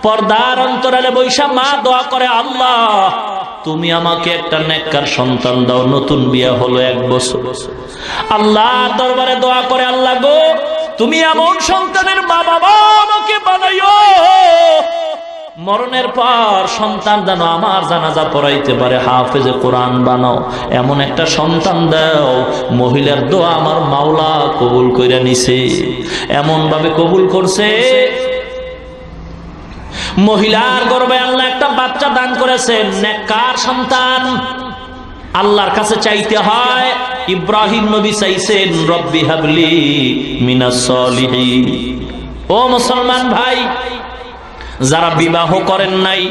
পর্দার অন্তরালে বৈশা মা দোয়া করে, আল্লাহ তুমি আমাকে একটা নেককার সন্তান দাও। নতুন বিয়ে হলো 1 বছর, আল্লাহর দরবারে দোয়া করে, আল্লাহ গো তুমি এমন সন্তানের মা বাবা আমাকে বানাইও, মরণের পর সন্তান যেন আমার জানাজা পড়াইতে পারে, হাফেজে কোরআন বানাও, এমন একটা সন্তান দাও। মহিলার দোয়া আমার মাওলা কবুল কইরা নিছে, এমন ভাবে কবুল করছে, মহিলার গর্ভে আল্লাহ একটা বাচ্চা দান করেছেন, নেককার সন্তান। আল্লাহর কাছে চাইতে হয়। ইব্রাহিম নবী চাইছেন, রব্বি হাবলি মিনাস সলিহিন। ও মুসলমান ভাই, যারা বিবাহ করেন নাই,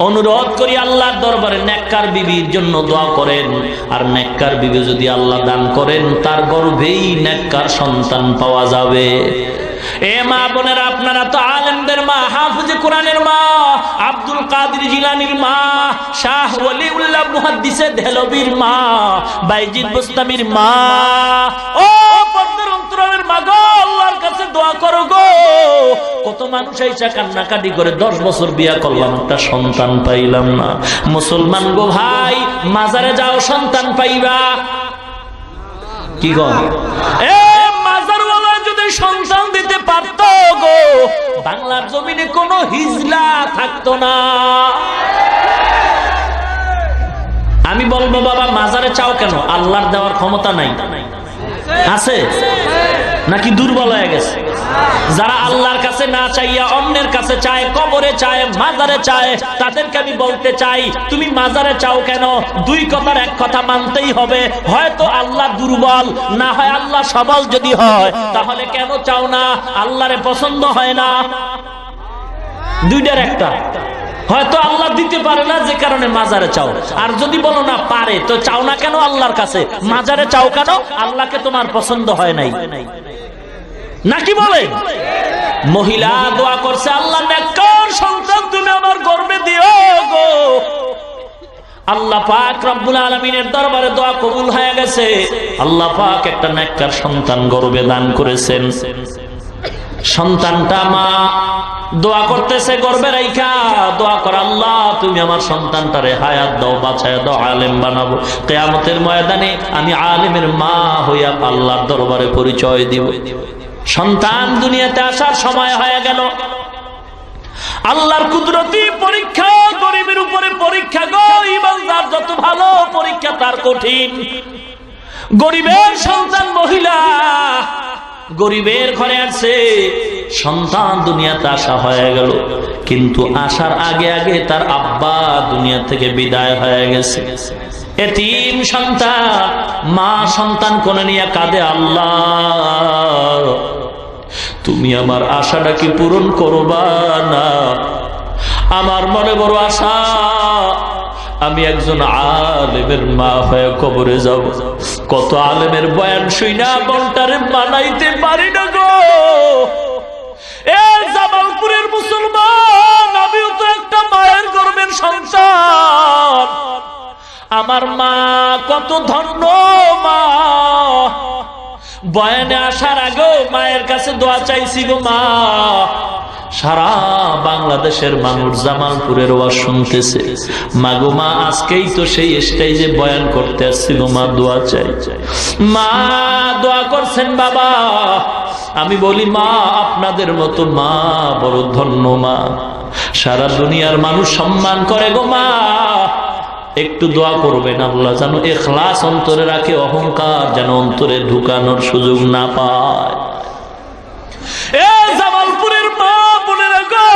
অনুরোধ করি আল্লাহর দরবারে নেককার বিবির জন্য দোয়া করেন। আর নেককার বিবি যদি আল্লাহ দান করেন, তার গর্ভেই নেককার সন্তান পাওয়া যাবে। এ মা বোনেরা, আপনারা তো আলেমদের মা, হাফেজে কোরআনের মা, আব্দুল কাদের জিলানীর মা, শাহ ওলিউল্লাহ মুহাদ্দিসে দেহলভির মা, বাইজিদ বুস্তামির মা। ও পর্দার অন্তরালের মা গো, আল্লাহর কাছে দোয়া করো গো। কত মানুষ আইসা কান্নাকাটি করে, 10 বছর বিয়া করলাম, একটা সন্তান পাইলাম না। মুসলমান গো ভাই, মাজারে যাও, সন্তান পাইবা। কি গো, এ মাজারওয়ালা যদি সন্তান দিতে পারত গো, বাংলার জমিনে কোনো হিজলা থাকতো না। আমি বলবো বাবা, মাজারে চাও কেন? আল্লাহর দেওয়ার ক্ষমতা নাই, আছে নাকি দুর্বল হয়ে গেছে? যারা আল্লাহর কাছে না চাইয়া অন্যের কাছে চায়, কবরে চায়, মাজারে চায়, তাদেরকে আমি বলতে চাই, তুমি মাজারে চাও কেন? 2 কথার 1 কথা মানতেই হবে, হয়তো আল্লাহ দুর্বল, না হয় আল্লাহ সবল। যদি হয় তাহলে কেন চাও না? আল্লাহরে পছন্দ হয় না, 2টার একটা। হয়তো আল্লাহ দিতে পারে না, যে কারণে মাজারে চাও। আর যদি বলো না পারে, তো চাও না কেন আল্লাহর কাছে? মাজারে চাও কেন? আল্লাহকে তোমার পছন্দ হয় নাই নাকি বলে? মহিলা দোয়া করছে, আল্লাহ নেককার সন্তান তুমি আমার গর্ভে দিও গো। আল্লাহ পাক রব্বুল আলামিনের দরবারে দোয়া কবুল হয়ে গেছে। আল্লাহ পাক একটা নেককার সন্তান গর্ভে দান করেছেন। সন্তানটা মা দোয়া করতেছে, গর্ভে রাইখা দোয়া কর, আল্লাহ তুমি আমার সন্তানটারে হায়াত দাও, বাঁচায় দাও, আলেম বানাবো। কিয়ামতের ময়দানে আমি আলেমের মা হইয়া আল্লাহর দরবারে পরিচয় দিব। সন্তান দুনিয়াতে আসার সময় হয়ে গেল। আল্লাহর কুদরতি পরীক্ষা, গরিবের উপরে পরীক্ষা গো। ইমানদার যত ভালো, পরীক্ষা তার কঠিন। গরিবের সন্তান মহিলা, গরিবের ঘরে আছে, সন্তান দুনিয়াতে আসা হয়ে গেল, কিন্তু আসার আগে আগে তার আব্বা দুনিয়া থেকে বিদায় হয়ে গেছে। এতিম সন্তান, মা সন্তান কোলে নিয়ে কাঁদে, আল্লাহ তুমি আমার আশাটা কি পূরণ করবা না? আমার মনে বড় আশা, আমি একজন আলেমের মা হয়ে কবরে যাব। কত আলেমের বয়ান শুইনা মনটারে মানাইতে পারি না গো। এ জামালপুরের মুসলমান, আমিও তো একটা মায়ের গর্ভের সন্তান। আমার মা কত ধন্য মা। বয়ানে আসার আগেও মায়ের কাছে দোয়া চাইছি গো মা। সারা বাংলাদেশের মানুষ জামালপুরের ওয়াজ শুনতেছে, মাগো মা আজকেই তো সেই স্টেজে বয়ান করতে আসছি গো মা, দোয়া চাই। মা দোয়া করছেন বাবা। আমি বলি মা, আপনাদের মতো মা বড় ধন্য মা, সারা দুনিয়ার মানুষ সম্মান করে গো মা। একটু দোয়া করবেন, আল্লাহ যেন ইখলাস অন্তরে রাখে, অহংকার যেন অন্তরে ঢুকানোর সুযোগ না পায়। এ জামালপুরের মা বোনেরা গো,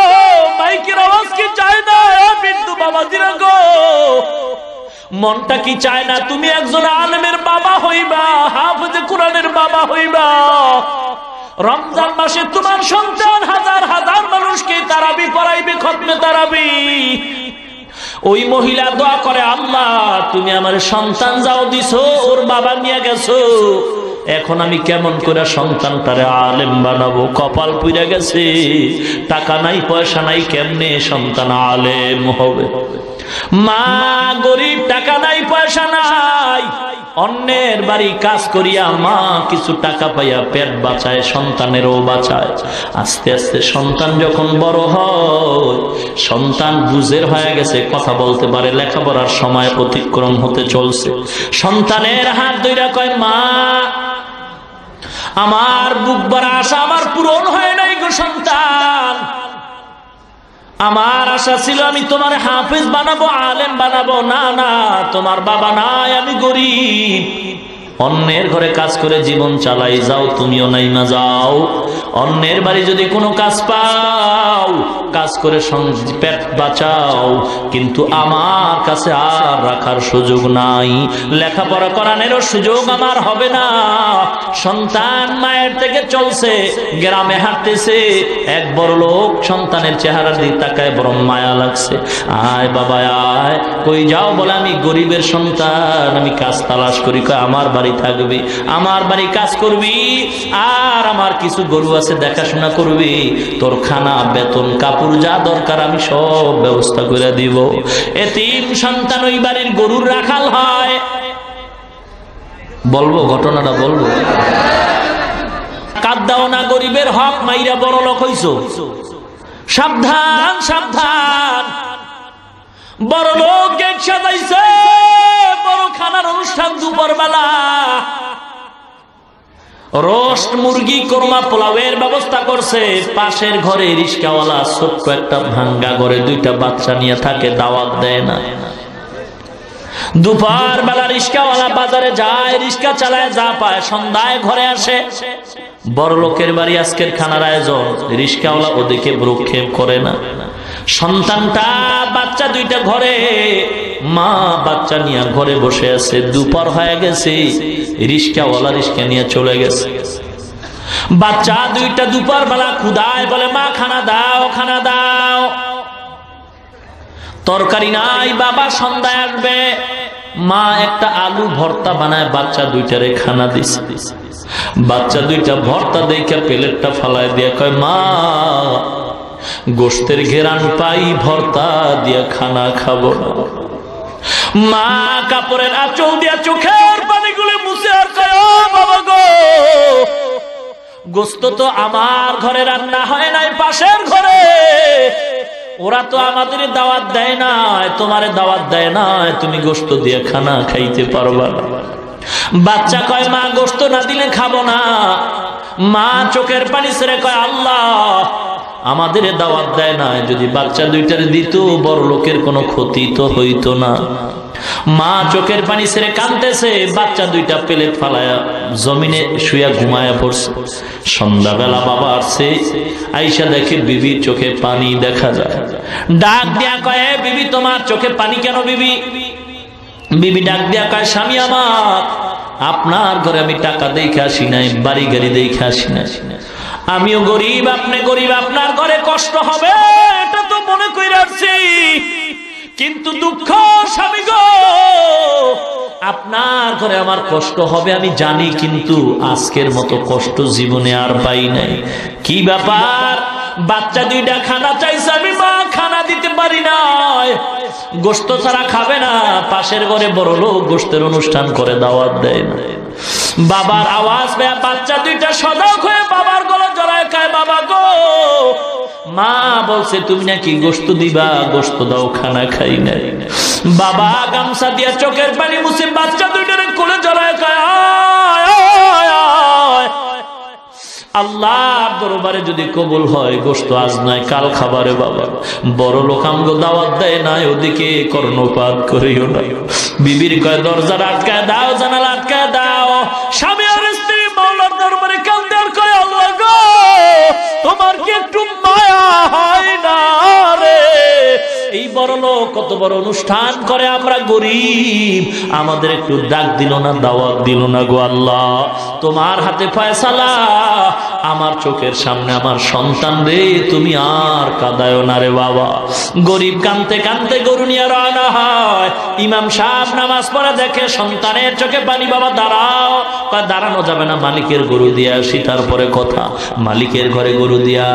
মাইকের আওয়াজ কি চায় না? বিন্দু বাবাজিরা গো, মনটা কি চায় না তুমি একজন আলেমের বাবা হইবা, হাফেজে কোরআনের বাবা হইবা? রমজান মাসে তোমার সন্তান হাজার হাজার মানুষকে তারাবি পড়াইবে, খতমে তারাবি। ওই মহিলা দোয়া করে, আল্লাহ তুমি আমার সন্তান যাও দিছো, ওর বাবা নিয়ে গেছো, এখন আমি কেমন করে সন্তানটারে আলেম বানাবো? কপাল পুড়ে গেছে, টাকা নাই পয়সা নাই, কেমনে সন্তান আলেম হবে? মা গরিব, টাকা নাই পয়সা নাই, অন্যের বাড়ি কাজ করিয়া মা কিছু টাকা পাইয়া পেট বাঁচায়, সন্তানেরও বাঁচায়। আস্তে আস্তে সন্তান যখন বড় হয়, সন্তান বুঝের হয়ে গেছে, কথা বলতে পারে, লেখাপড়ার সময় অতিক্রম হতে চলছে, সন্তানের হাত ধইরা কয়, মা আমার বুক ভরা আশা আমার পূরণ হয় নাই গো সন্তান, আমার আশা ছিল আমি তোমার হাফেজ বানাবো, আলেম বানাবো, না না, তোমার বাবা নাই, আমি গরিব, অন্যের ঘরে কাজ করে জীবন চালাই, যাও তুমিও নাইমা যাও, অন্যের বাড়ি যদি কোনো কাজ পাও কাজ করে পেট বাঁচাও, কিন্তু আমার কাছে আর রাখার সুযোগ নাই, লেখাপড়া করানোরও সুযোগ আমার হবে না। সন্তান মায়ের থেকে চলছে, গ্রামে হাঁটতেছে, এক বড় লোক সন্তানের চেহারা দিয়ে তাকায়, বড় মায়া লাগছে, আয় বাবা আয়, কই যাও? বলে আমি গরিবের সন্তান, আমি কাজ তালাশ করি। কয় আমার বাড়ি থাকবি, আমার বাড়ি কাজ করবি, আর আমার কিছু গরু আছে দেখাশোনা করবি, তোর খানা বেতন কাপড় যা দরকার আমি সব ব্যবস্থা করে দিব। এতিম সন্তান ওই বাড়ির গরুর রাখাল হয়। বলবো ঘটনাটা বলবো? কাঁদাও না, গরিবের হক মাইরা বড় লোক হইছো, সাবধান সাবধান। বড় লোক গেট সাজাইছে, বড় খানার অনুষ্ঠান, দুপুর বেলা রোস্ট মুরগি, কোরমা, পোলাওয়ের ব্যবস্থা করছে। পাশের ঘরে রিস্কাওয়ালা ছোট্ট একটা ভাঙ্গা ঘরে দুইটা বাচ্চা নিয়ে থাকে, দাওয়াত দেয় না। দুপুর বেলা রিস্কাওয়ালা বাজারে যায়, রিস্কা চালায়, যা পায় সন্ধ্যায় ঘরে আসে। বড় লোকের বাড়ি আজকের খানার আয়োজন, রিস্কাওয়ালা ওদিকে ভ্রুক্ষেপ করে না। সন্তানটা বাচ্চা দুইটা ঘরে, মা বাচ্চা নিয়ে ঘরে বসে আছে, দুপুর হয়ে গেছে, রিস্কাওয়ালা রিস্কা নিয়ে চলে গেছে। বাচ্চা দুইটা দুপুর বেলা ক্ষুধায় বলে, মা খানা দাও, খানা দাও। তরকারি নাই, বাবা সন্ধ্যায় আসবে। মা একটা আলু ভর্তা বানায় বাচ্চা দুইটারে খানা দিছে। বাচ্চা দুইটা ভর্তা দেখে প্লেটটা ফালায় দিয়ে কয়, মা গোশতের ঘেরান পাই, ভর্তা দিয়া খানা খাবো না। মা কাপড়ের আঁচল দিয়া চোখের পানিগুলো মুছে আর কয়, ও বাবা গো, গোশত তো আমার ঘরে রান্না হয় নাই, পাশের ঘরে, ওরা তো আমাদের দাওয়াত দেয় না, তোমারে দাওয়াত দেয় না, তুমি গোশত দিয়ে খানা খাইতে পারবা না। বাচ্চা কয়, মা গোশত না দিলে খাবো না। মা চোখের পানি ছেড়ে কয়, আল্লাহ আমাদের দাওয়াত দেয় না, যদি বাচ্চা দুইটার দিত বড় লোকের কোনো ক্ষতি তো হইতো না। মা চোখের পানি ছেড়ে কাঁদতেছে, বাচ্চা দুইটা প্লেট ফালায়া জমিনে শুয়া ঘুমায়া পড়ছে। সন্ধ্যাবেলা বাবা আসছে, আইসা দেখে বিবির চোখে পানি দেখা যায়। ডাক দিয়া কয়, বিবি তোমার চোখে পানি কেন? বিবি বিবি ডাক দিয়া কয়, স্বামী আমার, আপনার ঘরে আমি টাকা দেখে আসি নাই, বাড়ি গাড়ি দেখে আসি নাই, আমিও গরিব, আপনি গরিব, আপনার ঘরে কষ্ট হবে এটা তো মনে করে আসছি, কিন্তু দুঃখ স্বামী গো, আপনার ঘরে আমার কষ্ট হবে আমি জানি, কিন্তু আজকের মতো কষ্ট জীবনে আর পাই নাই। কি ব্যাপার? বাচ্চা দুইটা খানা চাইছে, আমি মা খানা দিতে পারি না, গোশত ছাড়া খাবে না। পাশের ঘরে বড় লোক গোশতের অনুষ্ঠান করে, দাওয়াত দেয় না। বাবার আওয়াজ পেয়ে বাচ্চা দুইটা সজাগ হয়ে বাবার গলা জড়ায় কয়, বাবা গো, মা বলছে তুমি নাকি গোশত দিবা, গোশত দাও, খানা খাই নাই। বাবা গামছা দিয়া চোখের পানি মুছে বাচ্চা দুইটারে কোলে জড়ায় কয়, আল্লাহ দরবারে যদি কবুল হয় গোশত আজ নয় কাল খাবারে বাবা, বড় লোক আমগো দাওয়াত দেয় না, ওদিকে কর্ণপাত করিও না। বিবির কয়, দরজা আটকায় দাও, জানালা আটকায় দাও। স্বামী আর স্ত্রী মাওলার দরবারে কাঁদে আর কয়, আল্লাহ গো, তোমার কি একটু মায়া হয় না রে? এই বড় লোক, কত বড় অনুষ্ঠান করে, আমরা গরিব, আমাদের একটু ডাক দিল না, দাওয়াত দিল না গো আল্লাহ। তোমার হাতে ফয়সালা, আমার চোখের সামনে আমার সন্তান রে তুমি আর কাঁদায়ো না রে বাবা। গরিব কাঁদতে কাঁদতে গরু নিয়ে রওনা হয়। ইমাম সাহেব নামাজ পড়ে দেখে সন্তানের চোখে পানি। বাবা দাঁড়াও। দাঁড়ানো যাবে না, মালিকের গরু দিয়ে আসি তারপরে কথা। মালিকের ঘরে গরু দিয়া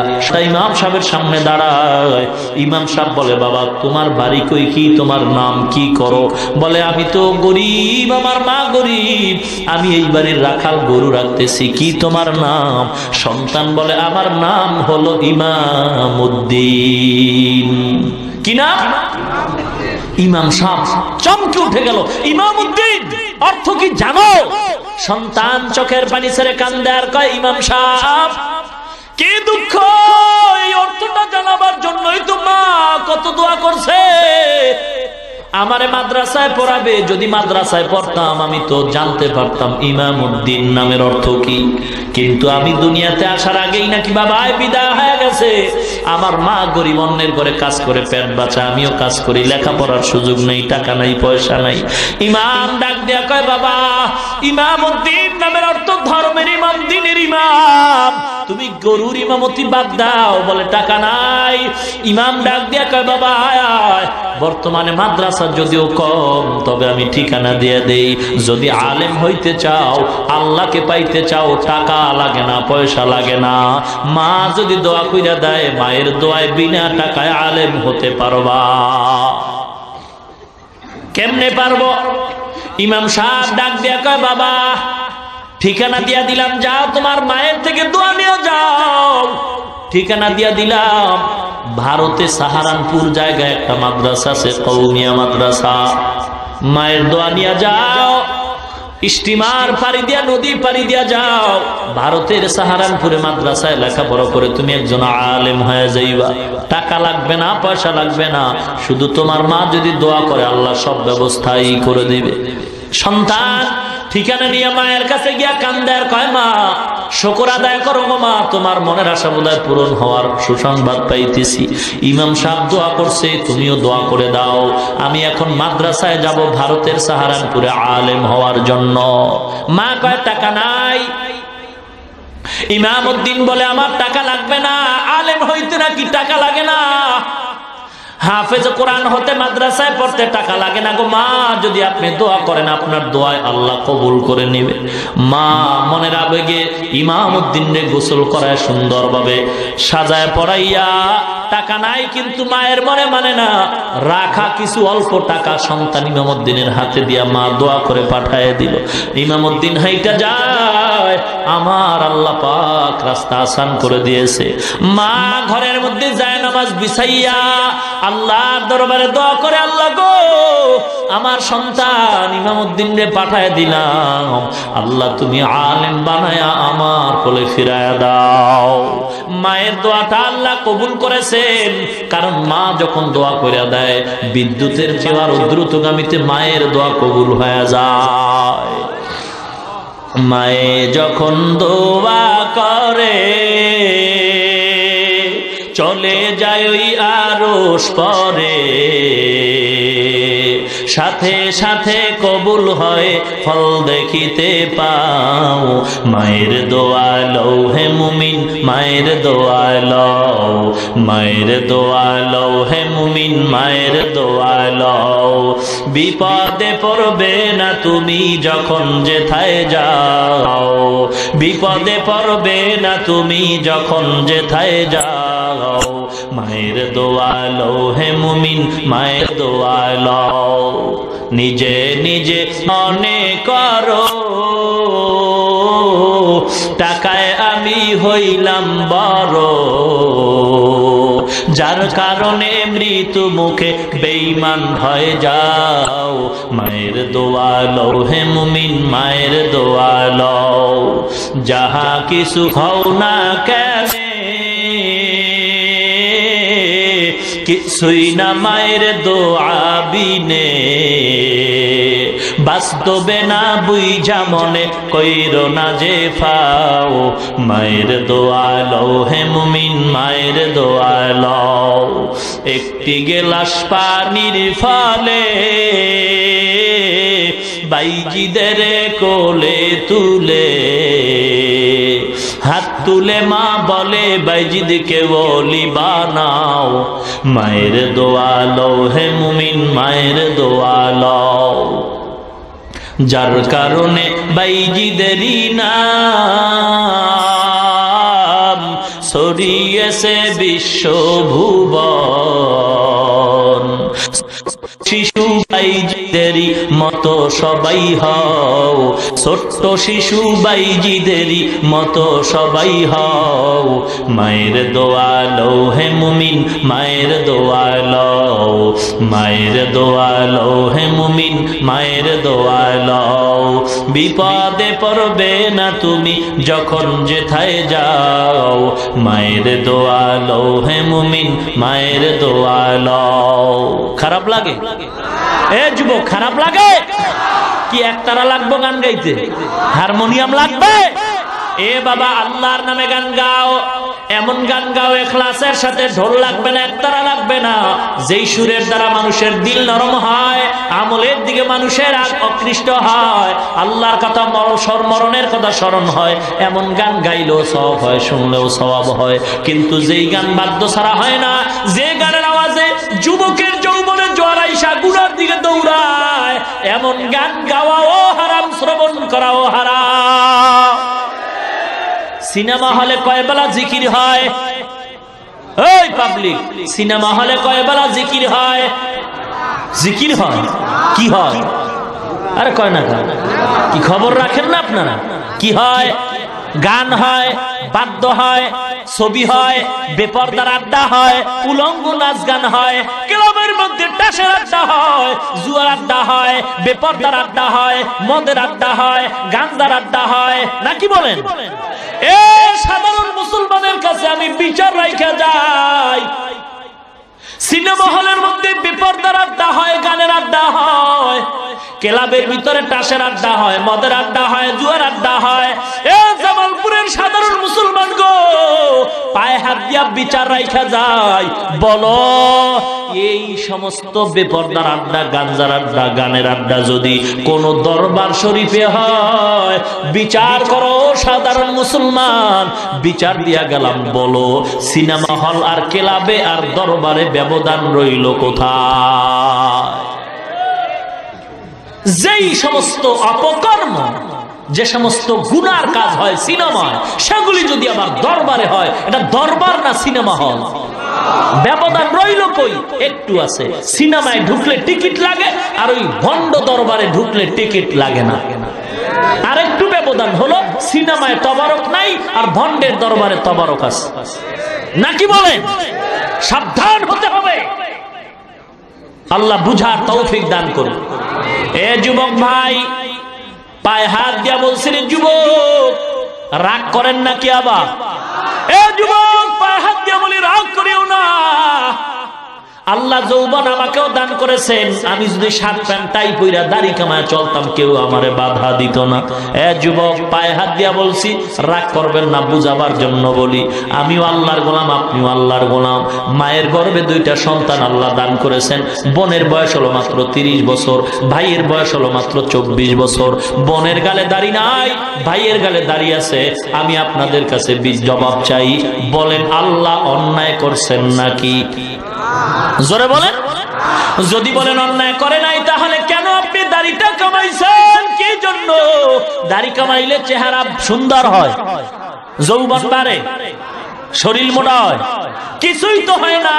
ইমাম সাহেবের সামনে দাঁড়ায়। ইমাম সাহেব বলে, বাবা তোমার বাড়ি কই, কি তোমার নাম, কি করো? বলে, আমি তো গরিব, আমার মা গরিব, আমি এই বাড়ির রাখাল, গরু রাখতেছি। কি তোমার নাম? সন্তান বলে, আমার নাম হলো ইমামউদ্দিন। কি নাম? ইমাম সাহেব চমকে উঠে গেল। ইমামউদ্দিন অর্থ কি জানো? সন্তান চোখের পানি ছেড়ে কান্দে আর কয়, ইমাম সাহেব কি দুঃখ, এই অর্থটা জানাবার জন্যই তো মা কত দোয়া করছে। আমারে মাদ্রাসায় পড়াবে, যদি মাদ্রাসায় পড়তাম আমি তো জানতে পারতাম ইমামউদ্দিন নামের অর্থ কি। কিন্তু আমি দুনিয়াতে আসার আগেই নাকি বাবাই বিদায় হয়ে গেছে। আমার মা গরিব, অন্যের ঘরে কাজ করে পেট বাঁচা, আমিও কাজ করি, লেখাপড়ার সুযোগ নেই, টাকা নাই, পয়সা নাই। ইমাম ডাক দিয়া কয়, বাবা ইমামউদ্দিন নামের অর্থ ধর্মের ইমাম, দ্বীনের ইমাম, তুমি গরুর ইমামতি বাদ দাও। বলে, টাকা নাই। ইমাম ডাক দিয়া কয়, বাবা আয় আয়, বর্তমানে মাদ্রাসা যদিও কম, তবে আমি ঠিকানা দিয়ে দেই। যদি আলেম হইতে চাও, আল্লাহকে পাইতে চাও, টাকা লাগে না, পয়সা লাগে না। মা যদি দোয়া কইরা দেয়, মায়ের দোয়ায় বিনা টাকায় আলেম হতে পারবা। কেমনে পারবো? ইমাম সাহেব ডাক দিয়া কয়, বাবা ঠিকানা দিয়া দিলাম, যাও তোমার মায়ের থেকে দোয়া নিয়ে যাও। ঠিকানা দিয়া দিলাম, ভারতে সাহারানপুর জায়গায় একটা মাদ্রাসা আছে, কওমিয়া মাদ্রাসা। মায়ের দোয়া নিয়ে যাও, স্টিমার পাড়ি দিয়া, নদী পাড়ি দিয়া যাও, ভারতের সাহারানপুরে মাদ্রাসায় লেখাপড়া করে তুমি একজন আলেম হয়ে যাইবা। টাকা লাগবে না, পয়সা লাগবে না, শুধু তোমার মা যদি দোয়া করে আল্লাহ সব ব্যবস্থাই করে দিবে। সন্তান ঠিকানা নিয়ে মায়ের কাছে গিয়া কান্দে আর কয়, মা শুকর আদায় করো গো মা, তোমার মনের আশা বোধহয় পূরণ হওয়ার সুসংবাদ পাইতেছি। ইমাম সাহেব দোয়া করছে, তুমিও দোয়া করে দাও। আমি এখন মাদ্রাসায় যাব ভারতের সাহারানপুরে আলেম হওয়ার জন্য। মা কয়, টাকা নাই। ইমামউদ্দিন বলে, আমার টাকা লাগবে না, আলেম হইতে নাকি টাকা লাগে না? হাফেজ কোরআন হতে, মাদ্রাসায় পড়তে টাকা লাগে না গো মা, যদি আপনি দোয়া করেন আপনার দোয়ায় আল্লাহ কবুল করে নেবে। মা মনের আবেগে ইমামউদ্দিনকে গোসল করায় সুন্দরভাবে সাজায় পড়াইয়া, টাকা নাই কিন্তু মায়ের মনে মানে না, রাখা কিছু অল্প টাকা সন্তান ইমামউদ্দিনের হাতে দিয়া মা দোয়া করে পাঠায় দিল। ইমামউদ্দিন হাইটা যায়, আমার আল্লাহ পাক রাস্তা আসান করে দিয়েছে। মা ঘরের মধ্যে যায় নামাজ বিছাইয়া আল্লাহর দরবারে দোয়া করে, আল্লাহ গো আমার সন্তান ইমামউদ্দিনকে পাঠায় দিলাম, আল্লাহ তুমি আলেম বানায়া আমার কোলে ফিরায়া দাও। মায়ের দোয়াটা আল্লাহ কবুল করেছেন, কারণ মা যখন দোয়া করে দেয় বিদ্যুতের চেয়ে আরো দ্রুতগামীতে মায়ের দোয়া কবুল হয়ে যায়। মায়ে যখন দোয়া করে চলে যায় ওই আরশ পরে, সাথে সাথে কবুল হয় ফল দেখিতে পাও। মায়ের দোয়া লও হে মুমিন, মায়ের দোয়া লও, মায়ের দোয়া লও হে মুমিন, মায়ের দোয়া লও। বিপদে পড়বে না তুমি যখন যেথায় যাও, বিপদে পড়বে না তুমি যখন যেথায় যাও। মায়ের দোয়া লও হে মুমিন, মায়ের দোয়া লও। নিজে নিজে মনে করো টাকায় আমি হইলাম বড়, যার কারণে মৃত্যু মুখে বেঈমান হয়ে যাও। মায়ের দোয়া লও হে মুমিন, মায়ের দোয়া লও। যাহা কিছু হও না কেন কিছুই না মায়ের দোয়া বিনে, বাস্তবে না বুঝা মনে কইরো না যে ফাও। মায়ের দোয়া লও হে মুমিন, মায়ের দোয়া লও। একটি গেলাস পানির ফলে বাইজিদের কোলে তুলে হাত তুলে মা বলে বাইজিদকে ওলি বানাও, মায়ের দোয়া লও হে মুমিন, মায়ের দোয়া লও। যার কারণে বাইজিদেরই নাম ছড়িয়েছে বিশ্বভুবন। শিশু বাইজিদেরই মতো সবাই হও, ছোট্ট শিশু বাইজিদেরই মতো সবাই হও, মায়ের দোয়া লও হে মুমিন, মায়ের দোয়া লও, মায়ের দোয়া লও হে মুমিন, মায়ের দোয়া লও। বিপদে পড়বে না তুমি যখন যেথায় যাও, মায়ের দোয়া লও হে মুমিন, মায়ের দোয়া লও। খারাপ লাগে এ যুবক, খারাপ লাগে কি? একতারা লাগবো গান গাইতে, হারমোনিয়াম লাগবে? এ বাবা, আল্লাহর নামে গান গাও, এমন গান গাও ইখলাসের সাথে, ঢোল লাগবে না, একতারা লাগবে না। যেই সুরের দ্বারা মানুষের দিল নরম হয়, আমলের দিকে মানুষের আকৃষ্ট হয়, আল্লাহর কথা মরণের কথা স্মরণ হয়, এমন গান গাইলেও সওয়াব হয়, শুনলেও সওয়াব হয়। কিন্তু যেই গান বাদ্য ছাড়া হয় না, যে গানের আওয়াজে যুবকের যৌবনে জোয়ার আইসা গুনার দিকে দৌড়ায়, এমন গান গাওয়াও হারাম, শ্রবণ করাও হারাম। সিনেমা হলে কয় বেলা জিকির হয়? ওই পাবলিক, সিনেমা হলে কয় বেলা জিকির হয়? জিকির হয়, কি হয়? আরে কয় না, কি খবর রাখেন না আপনারা? কি হয়? গান হয়, বাদ্য হয়, ছবি হয়, বেপরদার আড্ডা হয়, উলঙ্গ নাচ গান হয়, ক্লাবের মধ্যে টাসের আড্ডা হয়, জুয়ার আড্ডা হয়, বেপরদার আড্ডা হয়, মদের আড্ডা হয়, গাঞ্জার আড্ডা হয়, নাকি বলেন? এ সাধারণ মুসলমানের কাছে আমি বিচার রাখা যাই, সিনেমা হলের মধ্যে বেপরদার আড্ডা হয়, গানের আড্ডা হয়, ক্লাবের ভিতরে টাসের আড্ডা হয়, মদের আড্ডা হয়, জুয়ার আড্ডা হয়। এ জামালপুরের সাধারণ মুসলমান গো, পায়ে হাত দিয়া বিচার রাখা যায়, বলো এই সমস্ত বেপরদার আড্ডা, গাঞ্জার আড্ডা, গানের আড্ডা যদি কোন দরবার শরীফে হয়, বিচার করো সাধারণ মুসলমান। বিচার দিয়া গেলাম, বলো সিনেমা হল আর ক্লাবে আর দরবারে ব্যবধান রইল কোথায়? যেই সমস্ত অপকর্ম, যে সমস্ত গুনার কাজ হয় সিনেমায়, সেগুলি যদি আবার দরবারে হয়, এটা দরবার না সিনেমা হল? ব্যবধান রইল কই? একটু আছে। সিনেমায় ঢুকলে টিকিট লাগে, আর ওই ভণ্ড দরবারে ঢুকলে টিকিট লাগে না। আর একটু ব্যবধান হলো, সিনেমায় তবারক নাই আর ভণ্ডের দরবারে তবারক আছে, নাকি বলেন? সাবধান হতে হবে। আল্লাহ বুঝার তৌফিক দান করুন। এ যুবক ভাই, পায়ে হাত দিয়া বলছিলেন, যুবক রাগ করেন নাকি আবার? এ যুবক, পায়ে হাত দিয়া বলি, রাগ করিও না। আল্লাহ যৌবন আমাকেও দান করেছেন, আমি যদি শার্ট প্যান্ট টাই পইরা দাড়ি কামায় চলতাম, কেউ আমারে বাধা দিত না। এ যুবক, পায়ে হাত দিয়া বলছি, রাগ করবেন না, বুঝাবার জন্য বলি। আমিও আল্লাহর গোলাম, আপনিও আল্লাহর গোলাম। মায়ের গর্ভে দুইটা সন্তান আল্লাহ দান করেছেন। বোনের বয়স হলো মাত্র 30 বছর, ভাইয়ের বয়স হলো মাত্র 24 বছর। বোনের গালে দাড়ি নাই, ভাইয়ের গালে দাড়ি আছে। আমি আপনাদের কাছে জবাব চাই, বলেন আল্লাহ অন্যায় করছেন নাকি? জোরে বলেন। যদি বলেন অন্যায় করে নাই, তাহলে কেন আপনি দাড়িটা কামাইছেন? কি জন্য? দাড়ি কামাইলে চেহারা সুন্দর হয়, যৌবন বাড়ে, শরীর মোটা হয়, কিছুই তো হয় না।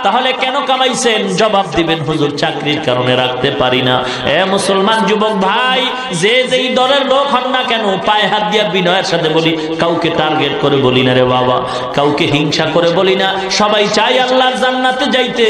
তাহলে কেন কামাইছেন? জবাব দিবেন, হুজুর চাকরির কারণে রাখতে পারি না। এ মুসলমান যুবক ভাই, যে যেই দলের লোক হন না কেন, পায়ে হাত দিয়া বিনয়ের সাথে বলি, কাউকে টার্গেট করে বলি না রে বাবা, কাউকে হিংসা করে বলি না। সবাই চাই আল্লাহর জান্নাতে যাইতে।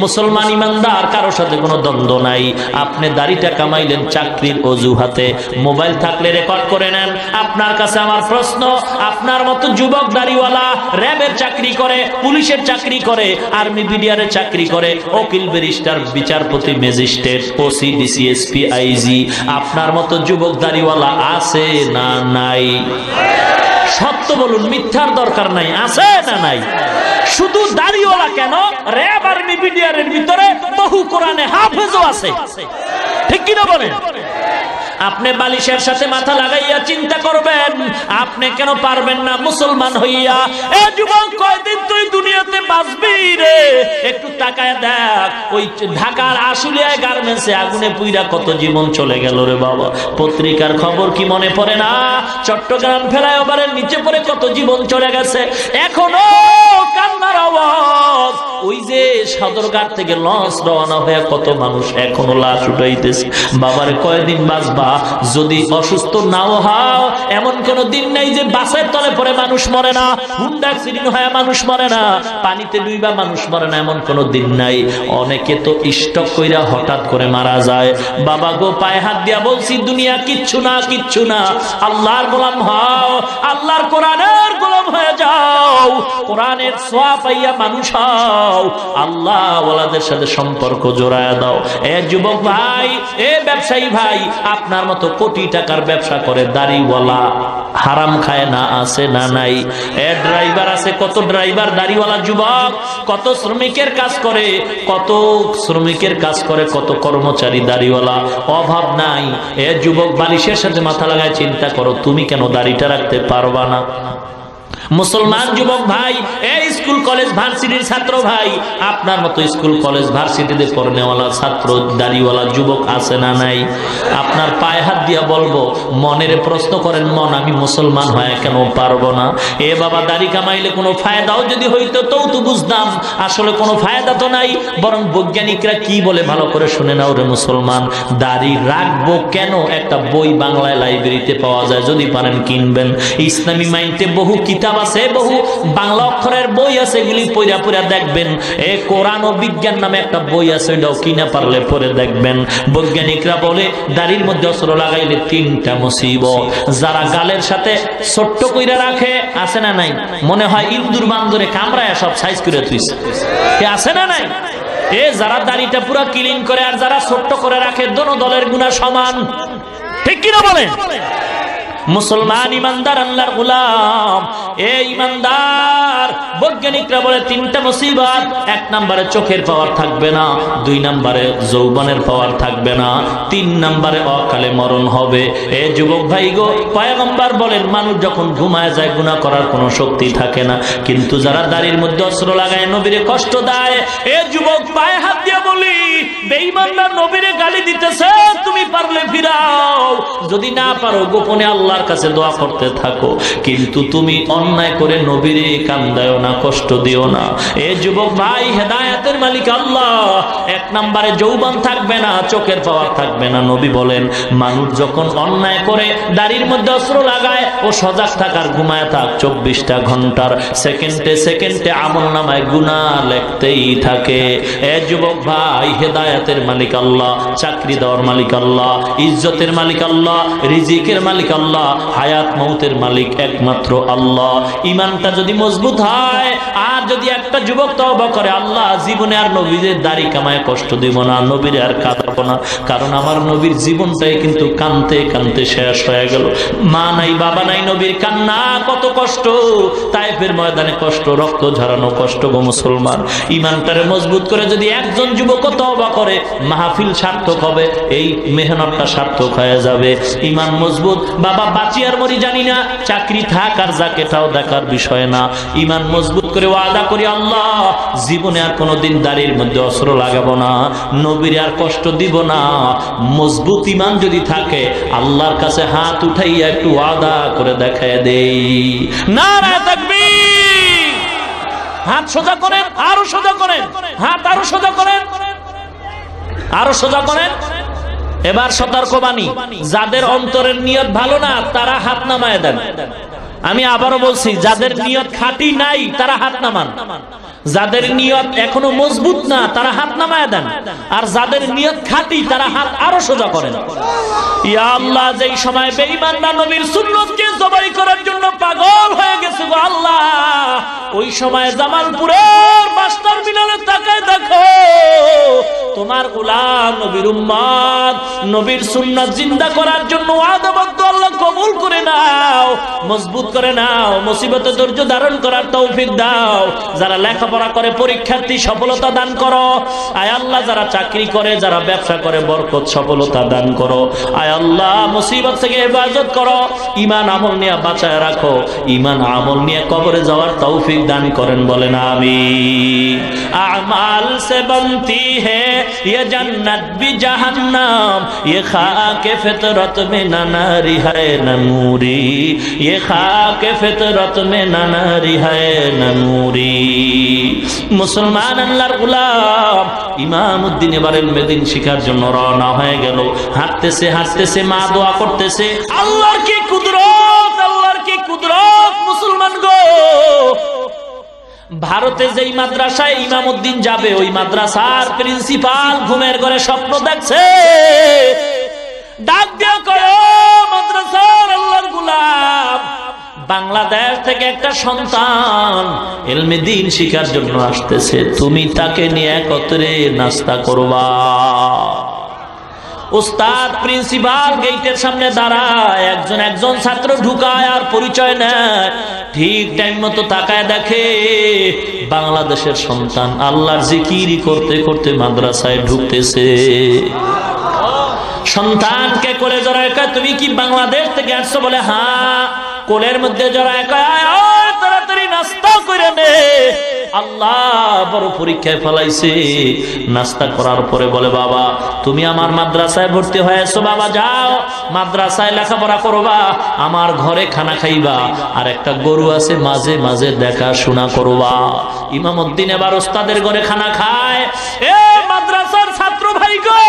মুসলমান ইমানদার, কারোর সাথে কোনো দ্বন্দ্ব নাই। আপনি দাড়িটা কামাইলেন চাকরির অজুহাতে, মোবাইল থাকলে রেকর্ড করে নেন। আপনার কাছে আমার প্রশ্ন, আপনার মতো যুবক দাড়িওয়ালা র্যাবের চাকরি করে, পুলিশের চাকরি করে, আর্মি বিডিআরের চাকরি করে, উকিল, ব্যারিস্টার, বিচারপতি, magistrate, OC, DC, SP, IG, আপনার মতো যুবক দাড়িওয়ালা আছে না নাই? সত্য বলুন, মিথ্যার দরকার নাই, আছে না নাই? শুধু দাড়িওয়ালা কেন, র‍্যাব আর্মি বিডিআরের ভিতরে বহু কোরআনে হাফেজও আছে, ঠিক কি না বলেন? আপনি বালিশের সাথে মাথা লাগাইয়া চিন্তা করবেন আপনি কেন পারবেন না মুসলমান হইয়া? এ যুবক, কয়দিন তুই দুনিয়াতে বাঁচবি রে? একটু তাকায় দেখ, ওই ঢাকার আশুলিয়ায় গার্মেন্টসে আগুনে পুইরা কত জীবন চলে গেল রে বাবা। পত্রিকার খবর কি মনে পড়ে না? চট্টগ্রাম ফ্লাইওভারের নিচে পড়ে কত জীবন চলে গেছে, এখনো কান্নার আওয়াজ। ওই যে সদরঘাট থেকে লঞ্চ রওনা হয়ে কত মানুষ এখনো লাশ উঠাইতেছে। বাবারে, কয়দিন বাঁচবা? যদি অসুস্থ নাও হও, এমন কোন দিন নাই যে বাসের তলে পড়ে মানুষ মরে না, হুন্ডা অ্যাক্সিডেন্ট হয়ে মানুষ মরে না, পানিতে ডুইবা মানুষ মরে না, এমন কোন দিন নাই। অনেকে তো স্ট্রোক কইরা হঠাৎ করে মারা যায়। বাবা গো, পায়ে হাত দিয়া বলছি, দুনিয়া কিচ্ছু না, কিচ্ছু না। আল্লাহর গোলাম হও, আল্লাহর কোরআনের গোলাম হয়ে যাও, কোরআনের সওয়াব পাইয়া মানুষ হও, আল্লাহ ওয়ালাদের সাথে সম্পর্ক জোড়ায়া দাও। এ যুবক ভাই, এ ব্যবসায়ী ভাই, আপনার মতো কোটি টাকার ব্যবসা করে দাড়িওয়ালা হারাম খায় না? আছে না নাই? এ ড্রাইভার আছে, কত ড্রাইভার দাড়িওয়ালা যুবক, কত শ্রমিকের কাজ করে, কত শ্রমিকের কাজ করে, কত কর্মচারী দাড়িওয়ালা, অভাব নাই। এ যুবক, বালিশের সাথে মাথা লাগায় চিন্তা করো, তুমি কেন দাড়িটা রাখতে পারবা না? মুসলমান যুবক ভাই, এই স্কুল কলেজ ভার্সিটির ছাত্র ভাই, আপনার মতো স্কুল কলেজ ভার্সিটিতে পড়নেওয়ালা ছাত্র দাড়িওয়ালা যুবক আছে না নাই? আপনার পায়ে হাত দিয়া বলবো, মনের প্রশ্ন করেন, মন আমি মুসলমান হয়ে কেন পারবো না? এ বাবা, দাড়ি কামাইলে কোনো ফায়দাও যদি হইতো তো বুঝতাম, আসলে কোনো ফায়দা তো নাই। বরং বৈজ্ঞানিকরা কি বলে ভালো করে শুনে নাও রে মুসলমান। দাড়ি রাখবো কেন? একটা বই বাংলায় লাইব্রেরিতে পাওয়া যায়, যদি পারেন কিনবেন। ইসলামী মাইন্ডে বহু কিতাব আছে, বহু বাংলা অক্ষরের বই আছে, এগুলি পড়া পড়া দেখবেন। এ কোরআন ও বিজ্ঞান নামে একটা বই আছে, এটাও কিনা পারলে পড়ে দেখবেন। বৈজ্ঞানিকরা বলে দাড়ির মধ্যে অস্ত্র লাগাইলে 3টা মুসিবত। যারা গালের সাথে ছোট্ট কইরা রাখে, আছে না নাই? মনে হয় ইন্দুর বান্দরে কামড়ায় সব সাইজ করে তুইছে, আছে না নাই? এ যারা দাড়িটা পুরো ক্লিন করে আর যারা ছোট্ট করে রাখে, দোনো দলের গুনাহ সমান, ঠিক কিনা বলেন? মুসলমান ইমানদার আল্লাহর গোলাম। এই ইমানদার, বৈজ্ঞানিকরা বলে 3টা মুসিবত। 1 নম্বরে চোখের পাওয়ার থাকবে না, 2 নম্বরে যৌবনের পাওয়ার থাকবে না, 3 নম্বরে অকালে মরণ হবে। এ যুবক ভাই গো, পয়গম্বর বলেন, মানুষ যখন ঘুমায় যায় গুনাহ করার কোনো শক্তি থাকে না, কিন্তু যারা দাড়ির মধ্যে অস্ত্র লাগায় নবীরে কষ্ট দেয়, এ যুবক পায়ে হাত দিয়ে বলি, বেঈমানরা নবীরে গালি দিতেছে, তুমি পারলে ফিরাও, যদি না পারো গোপনে আল্লাহর কাছে দোয়া করতে থাকো, কিন্তু তুমি অন্যায় করে নবীরে কান্দায়ও না, কষ্ট দিও না। এ যুবক ভাই, হেদায়েতের মালিক আল্লাহ। 1 নম্বরে যৌবন থাকবে না, চোখের পাওয়ার থাকবে না। নবী বলেন, মানুষ যখন অন্যায় করে দাড়ির মধ্যে অস্ত্র লাগায়, ও সজাগ থাকার, ঘুমায় থাক 24টা ঘন্টার, সেকেন্ডে সেকেন্ডে আমলনামায় গুনাহ লিখতেই থাকে। এ যুবক ভাই, হেদায়েতের মালিক আল্লাহ, চাকরি দেওয়ার মালিক আল্লাহ, ইজ্জতের মালিক আল্লাহ, রিজিকের মালিক আল্লাহ, হায়াত মৌতের মালিক একমাত্র আল্লাহ। ইমানটা যদি মজবুত হয়, আর যদি একটা যুবক তওবা করে, আল্লাহ জীবনে আর নবীর দাড়ি কামায় কষ্ট দিব না, নবীর আর কাঁদাবো না, কারণ আমার নবীর জীবনটাই কিন্তু কানতে কানতে শেষ হয়ে গেল। মা নাই, বাবা নাই, নবীর কান্না কত কষ্ট, তায়েফের ময়দানে কষ্ট, রক্ত ঝরানো কষ্ট গো মুসলমান। ইমানটারে মজবুত করে যদি একজন যুবক তওবা করে, মাহফিল সার্থক হবে, এই মেহনতটা সার্থক হয়ে যাবে। ইমান মজবুত, বাবা বাঁচি আর মরি জানি না, চাকরি থাক আর যাক এটাও দেখার বিষয় না। ইমান মজবুত করে ওয়াদা করি, আল্লাহ জীবনে আর কোনোদিন দাড়ির মধ্যে অস্ত্র লাগাবো না, নবীর আর কষ্ট দিব না। মজবুত ইমান যদি থাকে, আল্লাহর কাছে হাত উঠাইয়া একটু ওয়াদা করে দেখায় দেই। নারায়ে তাকবীর! হাত সোজা করেন, আরো সোজা করেন, হাত আরো সোজা করেন, আরো সোজা করেন। এবার সতর্কবাণী, যাদের অন্তরের নিয়ত ভালো না, তারা হাত নামায় দেন। আমি আবারও বলছি, যাদের নিয়ত খাঁটি নাই, তারা হাত নামান। যাদের নিয়ত এখনো মজবুত না, তারা হাত নামায় দেন। আর যাদের নিয়ত খাঁটি, তারা হাত আরো সোজা করেন। ইয়া আল্লাহ, যেই সময় বেঈমানরা নবীর সুন্নতকে জবাই করার জন্য পাগল হয়ে গেছে গো আল্লাহ, ওই সময় জামালপুরের মাস্টার মিনারে তাকায় দেখো, তোমার গোলাম নবীর উম্মত নবীর সুন্নাত জিন্দা করার জন্য ওয়াদাবদ্ধ, আল্লাহ কবুল কবুল করে নাও, মজবুত করে নাও, মুসিবতে ধৈর্য ধারণ করার তৌফিক দাও। যারা লেখাপড়া করে পরীক্ষার্থী সফলতা দান করো আয় আল্লাহ, যারা চাকরি করে, যারা ব্যবসা করে বরকত সফলতা দান করো আয় আল্লাহ, মুসিবত থেকে হেফাজত করো, ঈমান আমল নিয়ে বাঁচায় রাখো, ঈমান আমল নিয়ে কবরে যাওয়ার তৌফিক দান করেন, বলেন আমিন। আমাল সে বনতি হে ये जन्नत भी जहन्नम, ये खाके फितरत में न नारी है न नूरी, ये खाके फितरत में न नारी है न नूरी। মুসলমান আল্লাহর গোলাম ইমামউদ্দিন এবারে মেদিন শিখার জন্য রওনা হয়ে গেল। হাঁটতেছে হাঁটতেছে মা দোয়া করতেছে, আল্লাহর কি কুদরত, আল্লাহর কি কুদরত। মুসলমান গো, ভারতে যেই মাদ্রাসায় ইমামউদ্দিন যাবে ওই মাদ্রাসার প্রিন্সিপাল ঘুমের ঘরে স্বপ্ন দেখছে, ডাক দিয়া কয় মাদ্রাসার আল্লাহর গোলাম, বাংলাদেশ থেকে একটা সন্তান ইলমে দ্বীন শিখার জন্য আসতেছে, তুমি তাকে নিয়ে একত্রে নাস্তা করবা। উস্তাদ প্রিন্সিপাল গেটের সামনে দাঁড়ায়, একজন ছাত্র ঢুকায় আর পরিচয় নেয়। ঠিক টাইম মতো তাকায় দেখে বাংলাদেশের সন্তান আল্লাহর জিকির করতে করতে মাদ্রাসায় ঢুকতেছে। সন্তানকে কোলে জড়ায় কয়, তুমি কি বাংলাদেশ থেকে আসছো? বলে হ্যাঁ। কোলের মধ্যে জড়ায় কয়, তাড়াতাড়ি নাস্তা করে নে, আল্লাহ বড় পরীক্ষায় ফেলাইছে। নাস্তা করার পরে বলে, বাবা তুমি আমার মাদ্রাসায় ভর্তি হয়েছো, বাবা যাও মাদ্রাসায় লেখাপড়া করবা, আমার ঘরে খানা খাইবা, আর একটা গরু আছে মাঝে মাঝে দেখাশোনা করবা। ইমামউদ্দিন এবার ওস্তাদের ঘরে খানা খায়। এ মাদ্রাসার ছাত্র ভাই গো,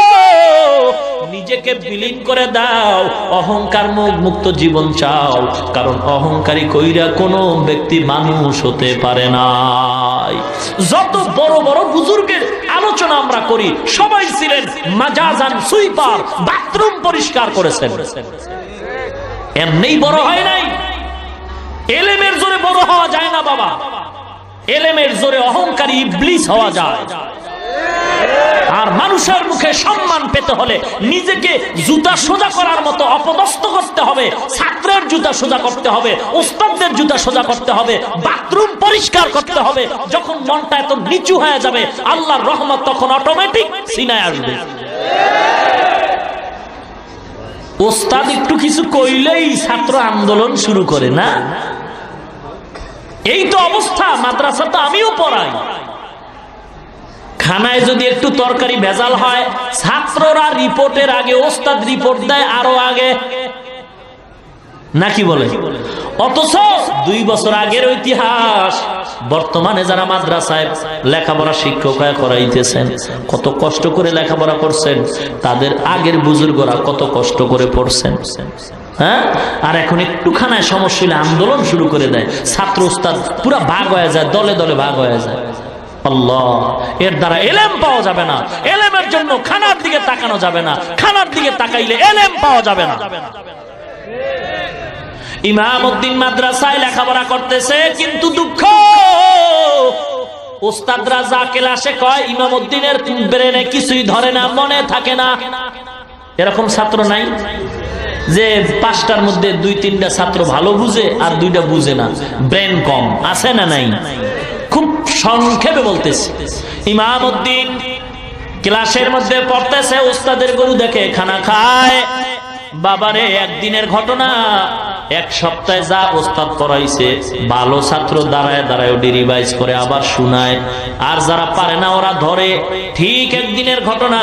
নিজেকে বিলীন করে দাও, অহংকার মুক্ত জীবন চাও, কারণ অহংকারী কইরা কোনো ব্যক্তি মানুষ হতে পারে না। যত বড় বড় বুজুর্গের আলোচনা আমরা করি, সবাই ছিলেন মাজাজান সুইপার, বাথরুম পরিষ্কার করেছেন, এমনি বড় হয় নাই। এলেমের জোরে বড় হওয়া যায় না বাবা, এলেমের জোরে অহংকারী ইবলিস হওয়া যায়। আর মানুষের মুখে সম্মান পেতে হলে নিজেকে জুতা সোজা করার মতো অপদস্থ করতে হবে, ছাত্রের জুতা সোজা করতে হবে, ওস্তাদদের জুতা সোজা করতে হবে, বাথরুম পরিষ্কার করতে হবে। যখন মনটা এত নিচু হয়ে যাবে, আল্লাহর রহমত তখন অটোমেটিক সিনায় আসবে। ওস্তাদ একটু কিছু কইলেই ছাত্র আন্দোলন শুরু করে না, এই তো অবস্থা। মাদ্রাসা তো আমিও পড়াই, খানায় যদি একটু তরকারি ভেজাল হয়, ছাত্ররা রিপোর্টের আগে ওস্তাদ রিপোর্ট দেয় আরো আগে, নাকি বলে? অথচ 2 বছর আগের ইতিহাস বর্তমানে যারা মাদ্রাসায় লেখাপড়া শিক্ষক হয়ে করাইতেছেন, কত কষ্ট করে লেখাপড়া করছেন, তাদের আগের বুজুর্গরা কত কষ্ট করে পড়ছেন। হ্যাঁ, আর এখন একটু খানায় সমস্যা হলে আন্দোলন শুরু করে দেয়, ছাত্র ওস্তাদ পুরা ভাগ হয়ে যায়, দলে দলে ভাগ হয়ে যায়। আল্লাহ, এর দ্বারা এলেম পাওয়া যাবে না। এলেমের জন্য খানার দিকে তাকানো যাবে না, খানার দিকে তাকাইলে এলেম পাওয়া যাবে না। ইমামউদ্দিন মাদ্রাসায় লেখাপড়া করতেছে, কিন্তু দুঃখ, ওস্তাদরা যা ক্লাসে কয় ইমামউদ্দিনের ব্রেনে কিছুই ধরে না, মনে থাকে না। এরকম ছাত্র নাই যে 5টার মধ্যে 2-3টা ছাত্র ভালো বুঝে আর 2টা বুঝে না, ব্রেন কম আছে না? নাই। খুব সংক্ষেপে বলতেছি, ইমামউদ্দিন ক্লাসের মধ্যে পড়তেছে, ওস্তাদের গরু দেখে খানা খায়। বাবারে, একদিনের ঘটনা, 1 সপ্তাহে যা ওস্তাদ পড়াইছে, ভালো ছাত্র দাঁড়ায় দাঁড়ায় রিভাইজ করে আবার শোনায়, আর যারা পারে না ওরা ধরে। ঠিক একদিনের ঘটনা,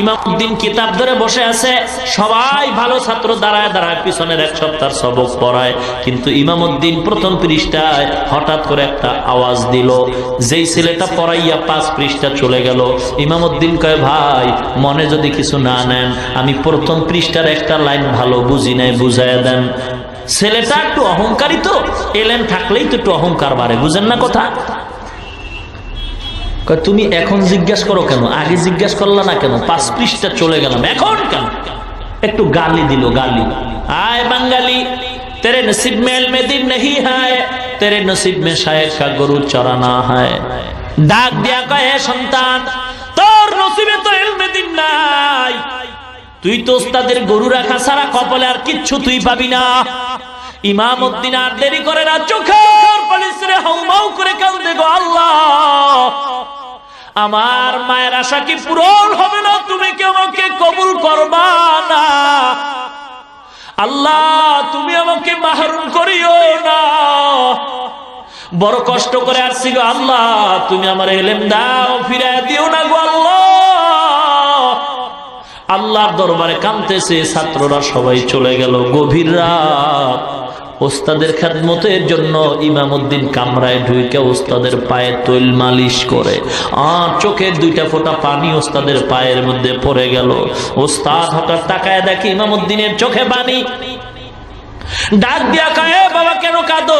ইমামউদ্দিন কিতাব ধরে বসে আছে, সবাই ভালো ছাত্র দাঁড়ায় দাঁড়ায় পিছনের 1 সপ্তাহের সবক পড়ায়, কিন্তু ইমামউদ্দিন প্রথম পৃষ্ঠায় হঠাৎ করে একটা আওয়াজ দিল, যেই ছেলেটা পড়াইয়া 5 পৃষ্ঠা চলে গেল। ইমামউদ্দিন কয়, ভাই মনে যদি কিছু না নেন, আমি প্রথম পৃষ্ঠার একটা লাইন ভালো বুঝি নাই, বুঝাইয়া দেন। ছেলেটা একটু অহংকারী, তো এলেন থাকলেই তো একটু অহংকার বাড়ে, বুঝেন না কথা? তুমি এখন জিজ্ঞাসা করো কেন, আগে জিজ্ঞাসা করলা না কেন? 5 পৃষ্ঠা চলে গেলাম, এখন কেন? একটু গালি দিল, গালি। আয় বাঙালি, तेरे नसीब में इल्म दीन नहीं है, तेरे नसीब में शायद का गरु चराना है। ডাক দিয়া কয়, সন্তান তোর নসিবে তো ইলমে দ্বীন নাই, তুই তো ওস্তাদের গরু রাখা ছাড়া কপালে আর কিচ্ছু তুই পাবি না। ইমামউদ্দিন আর দেরি করে না, চোখের পানি ছেড়ে হাউমাউ করে কাঁদে, গো আল্লাহ, আমার মায়ের আশা কি পূরণ হবে না? তুমি কি আমাকে কবুল করবা না? আল্লাহ, তুমি আমাকে মাহরুম করিও না। বড় কষ্ট করে আসছি গো আল্লাহ, তুমি আমার ইলম দাও, ফিরায় দিও না গো আল্লাহ। আল্লাহর দরবারে কাঁদতেছে, ছাত্ররা সবাই চলে গেল। গভীর রাত, ওস্তাদের খেদমতের জন্য ইমামউদ্দিন কামরায় ঢুকে ওস্তাদের পায়ে তৈল মালিশ করে, আর চোখের দুইটা ফোঁটা পানি ওস্তাদের পায়ের মধ্যে পড়ে গেল। ওস্তাদ হঠাৎ তাকায় দেখে ইমামউদ্দিনের চোখে পানি। ডাক দিয়া কয়, বাবা কেন কাঁদো?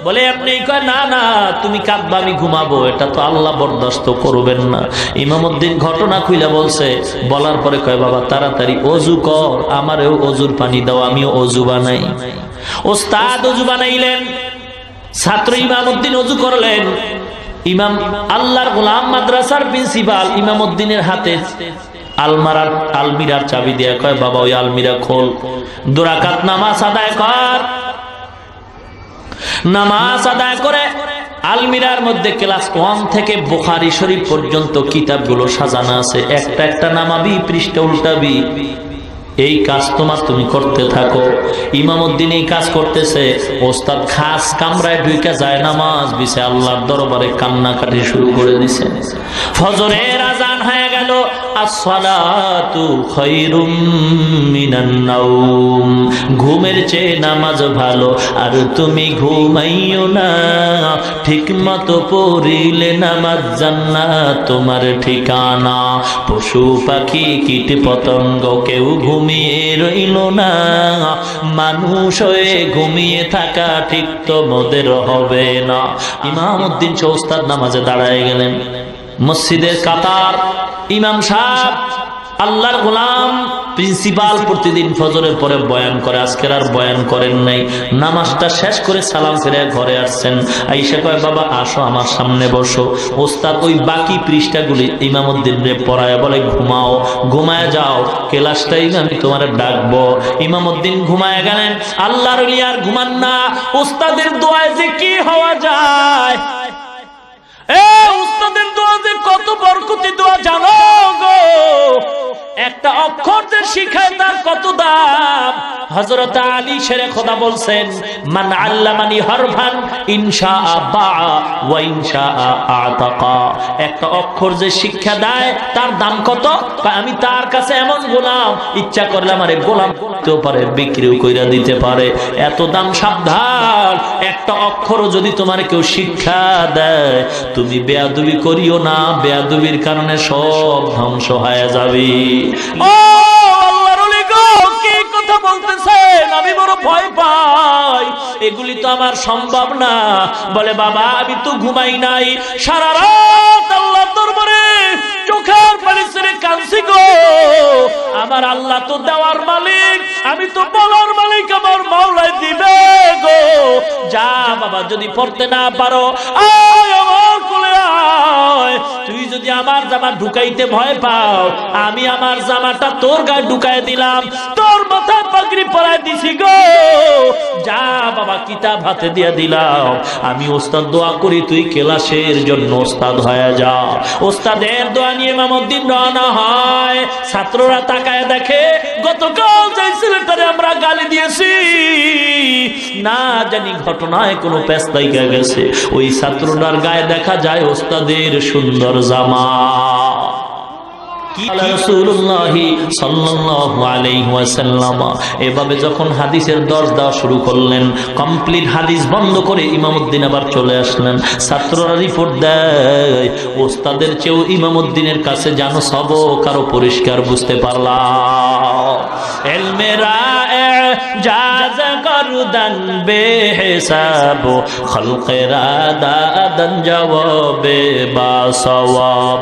বলে আপনি কয়, না না তুমি কাঁদবা, আমি ঘুমাবো, এটা তো আল্লাহ বরদাস্ত করবেন না। ইমামউদ্দিন ঘটনা খুইলা বলছে, বলার পরে কয়, বাবা তাড়াতাড়ি অজু কর, আমারও অজুর পানি দাও, আমিও অজু বানাই। ওস্তাদ অজু বানাইলেন, ছাত্র ইমামউদ্দিন অজু করলেন। ইমাম আল্লাহর গোলাম মাদ্রাসার প্রিন্সিপাল ইমামউদ্দিনের হাতে আলমিরার চাবি দিয়ে কয়, বাবা ওই আলমিরা খোল, 2 রাকাত নামাজ আদায় কর। নামাজ আদায় করে আলমিরার মধ্যে ক্লাস 1 থেকে বুখারী শরীফ পর্যন্ত কিতাবগুলো সাজানো আছে, একটা একটা নামাবি, পৃষ্ঠা উল্টাবি, এই কাজ তোমার তুমি করতে থাকো। ইমামউদ্দিন এই কাজ করতেছে, ওস্তাদ খাস কামরায় ঢুকে যায় নামাজ বিছে আল্লাহর দরবারে কান্নাকাটি শুরু করে দিছে। ফজরের আজান হয়ে গেল, আসসালাতু খায়রুম মিনান নাওম, ঘুমের চেয়ে নামাজ ভালো, আর তুমি ঘুমাইও না, ঠিক মতো পড়িলে নামাজ জান্নাত তোমার ঠিকানা। পশু পাখি কীট পতঙ্গ কেউ ঘুমিয়ে রইল না, মানুষ হয়ে ঘুমিয়ে থাকা ঠিক তো মোদের হবে না। ইমামউদ্দিন ওস্তাদ নামাজে দাঁড়ায় গেলেন। মসজিদের কাতার, ইমাম সাহেব আল্লাহর গোলাম প্রিন্সিপাল প্রতিদিন ফজরের পরে বয়ান করে, আজকের আর বয়ান করেন নাই। নামাজটা শেষ করে সালাম ফিরে ঘরে আসছেন। আইসা কয়, বাবা আসো আমার সামনে বসো। ওস্তাদ ওই বাকি পৃষ্ঠাগুলি ইমামউদ্দিনরে পড়ায় বলে, ঘুমাও, ঘুমায় যাও, ক্লাসটাই আমি তোমার ডাকবো। ইমামউদ্দিন ঘুমায় গেলেন। আল্লাহর ওলি আর ঘুমান না। ওস্তাদের দোয়ায় যে কি হওয়া যায়, উস্তাদের দোয়া যে কত বরকতি দোয়া জানো গো? একটা অক্ষর যে শিখায় তার কত দাম। হযরত আলী শেরে খোদা বলছেন, মান আল্লামানি হরফান ইনশাআ বাআ ওয়া ইনশাআ আতাকা। একটা অক্ষর যে শিক্ষা দেয় তার দাম কত? আমি তার কাছে এমন গোলাম, ইচ্ছা করলে আমারে গোলাম করতে পারে, বিক্রিও কইরা দিতে পারে, এত দাম। সাবধান, একটা অক্ষরও যদি তোমার কেউ শিক্ষা দেয়, তুমি বেয়াদবি করিও না, বেয়াদবির কারণে সব ধ্বংস হয়ে যাবে। ও আল্লাহর ওলি গো, কি কথা বলতেছেন? আমি বড় ভয় পাই, এগুলি তো আমার সম্ভব না। বলে, বাবা আমি তো ঘুমাই নাই, সারা রাত আল্লাহর দরবারে চোখের পানি ছেড়ে কাঁদছি গো। আমার আল্লাহ তো দেওয়ার মালিক, আমি তো বলার মালিক, আমার মাওলাই দিবে গো। যা বাবা, যদি পড়তে না পারো আয় আমার কোলে আয়। তুই যদি আমার জামা ঢুকাইতে ভয় পাও, আমি আমার জামাটা তোর গায়ে ঢুকাই দিলাম, তোর মাথায় পাগড়ি পরাই দিছি গো। যা বাবা, কিতাব হাতে দিয়ে দিলাম। আমি ওস্তাদ দোয়া করি, তুই ক্লাসের জন্য ওস্তাদ হয়ে যা। ওস্তাদের দোয়া নিয়ে ইমামউদ্দিন রওনা হয়। ছাত্ররা তাকায় দেখে, গতকাল যে ছেলেটারে আমরা গালি দিয়েছি, না জানি ঘটনায় কোনো পেস্তাইকা গেছে, ওই ছাত্রটার গায়ে দেখা যায় ওস্তাদের সুন্দর জামা। এভাবে যখন হাদিসের দর্শ দেওয়া শুরু করলেন, কমপ্লিট হাদিস বন্ধ করে ইমামউদ্দিন আবার চলে আসলেন। ছাত্ররা রিপোর্ট দেয়, ওস্তাদের চেয়েও ইমামউদ্দিনের কাছে জানো সবক আরো পরিষ্কার বুঝতে পারলাম। এলমেরা জাজ করদান বেহিসাব, খলকেরা দাদান জবাবে বা সওয়াব।